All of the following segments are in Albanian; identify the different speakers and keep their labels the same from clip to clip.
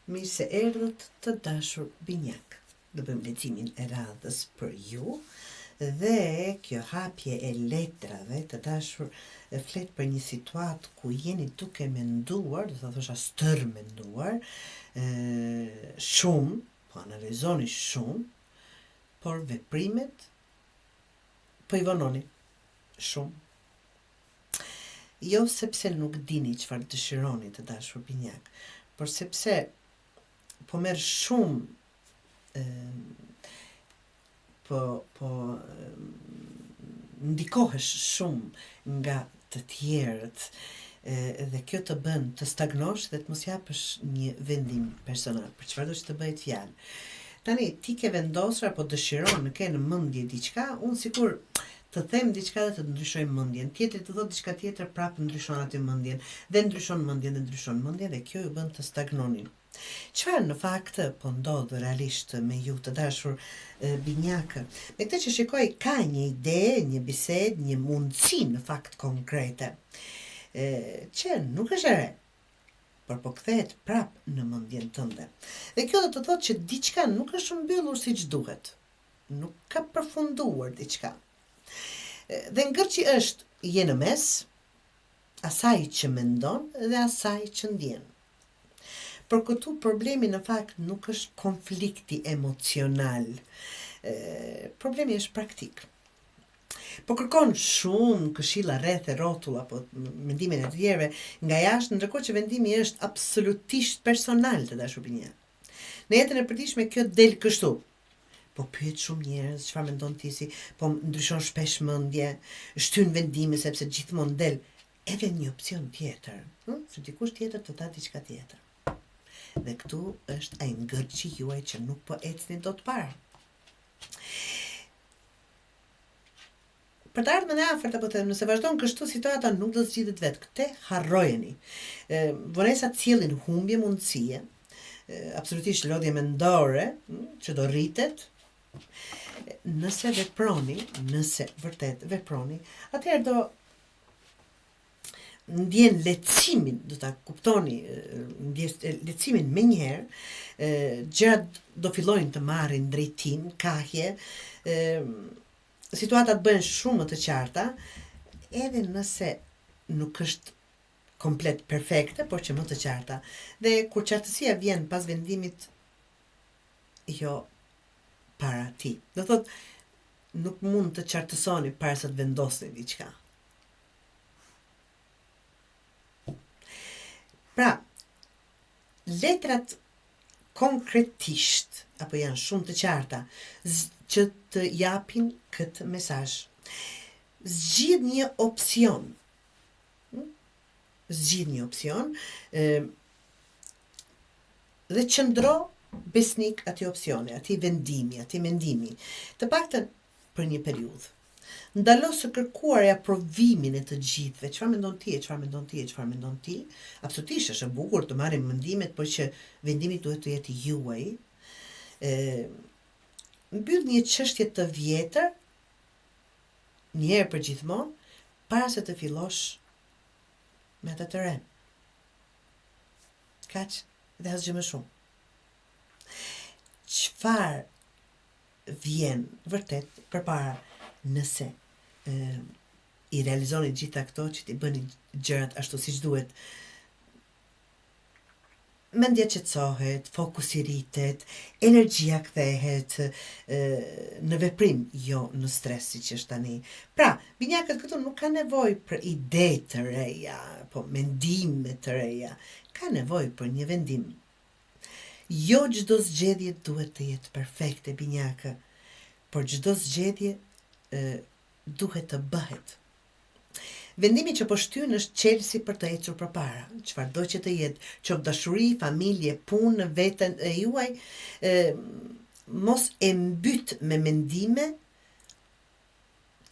Speaker 1: Mirë se erdhët të dashur binjak. Do bëjmë leximin e radhës për ju dhe kjo hapje e letrave të dashur e flet për një situatë ku jeni duke menduar, do të thosha stër menduar, shumë, po analizoni shumë, por veprimet po i vononi shumë. Jo sepse nuk dini çfarë dëshironi të dashur binjak, por sepse po merr shumë po ndikohesh shumë nga të tjerët dhe kjo të bën të stagnosh dhe të mos japësh një vendim personal për çfarë do të bëhet fjalë. Tani ti ke vendosur apo dëshiron, ke në mendje diçka, unë sikur të them diçka dhe të ndryshoj mendjen, tjetri të thotë diçka tjetër, prapë ndryshon atë mendjen, dhe ndryshon mendjen dhe kjo ju bën të stagnonin. Çfarë në fakt po ndodh realisht me ju të dashur binjakë? Me këtë që shikoj ka një ide, një bisedë, një mundësi në fakt konkrete, që nuk është e re, por po kthehet prap në mendjen tënde. Dhe kjo do të thotë që diçka nuk është mbyllur siç duhet. Nuk ka përfunduar diçka. Dhe ngërçi është je në mes asaj që mendon dhe asaj që ndjen. Por këtu problemi në fakt nuk është konflikti emocional. Problemi është praktik. Po kërkon shumë këshilla rreth e rrotull apo mendimin e të tjerëve nga jashtë, ndërkohë që vendimi është absolutisht personal të dashur binja. Në jetën e përditshme kjo del kështu. Po pyet shumë njerëz çfarë mendon ti si, po ndryshon shpesh mendje, shtyn vendime sepse gjithmonë del edhe një opsion tjetër, se dikush tjetër të tha diçka tjetër. Dhe këtu është ai ngërçi juaj që nuk po ecni dot para. Për të ardhmen e afërt apo them, nëse vazhdon kështu situata nuk do të zgjidhet vetë. Këtë harrojeni. Vonesat sjellin humbje mundësie, absolutisht lodhje mendore, që do rritet. Nëse veproni, nëse vërtet veproni, atëherë do ndjen lehtësimin, do ta kuptoni, ndjen lehtësimin menjëherë, gjërat do fillojnë të marrin drejtim, kahje, situatat bëhen shumë më të qarta, edhe nëse nuk është komplet perfekte, por që më të qarta. Dhe kur qartësia vjen pas vendimit, jo para ti. Do thot, nuk mund të qartësoni para se të vendosni diçka. Pra, letrat konkretisht, apo janë shumë të qarta, që të japin këtë mesazh. Zgjidh një opsion. Zgjidh një opsion dhe qëndro besnik atij opsioni, atij vendimi, atij mendimi. Të paktën për një periudhë. Ndalo së kërkuarja provimin e të gjithëve, çfarë mendon ti, çfarë mendon ti, çfarë mendon ti, absolutisht është e bukur të marrim mendimet, por që vendimi duhet të jetë juaj. Mbyll një çështje të vjetër, një herë për gjithmonë, para se të fillosh me atë të re. Kaq dhe asgjë më shumë. Çfarë vjen vërtet përpara nëse i realizoni gjitha këto që t'i bëni gjërat ashtu siç duhet, mendja qetësohet, fokusi rritet, energjia kthehet në veprim, jo në stres siç është tani. Pra, binjakët këtu nuk ka nevojë për ide të reja, po mendime të reja, ka nevojë për një vendim. Jo çdo zgjedhje duhet të jetë perfekte binjakë, por çdo zgjedhje duhet të bëhet. Vendimi që po shtyn është çelësi për të ecur përpara. Çfarëdo që të jetë, qoftë dashuri, familje, punë në veten e juaj, mos e mbyt me mendime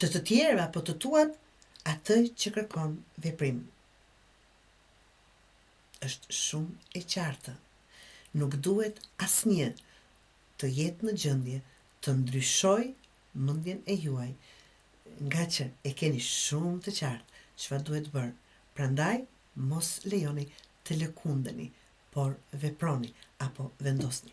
Speaker 1: të tjerëve apo të tuat atë që kërkon veprim. Është shumë e qartë. Nuk duhet asnjë të jetë në gjendje të ndryshoj mendjen e juaj, nga që e keni shumë të qartë çfarë duhet bërë. Prandaj mos lejoni të lëkundeni por veproni apo vendosni.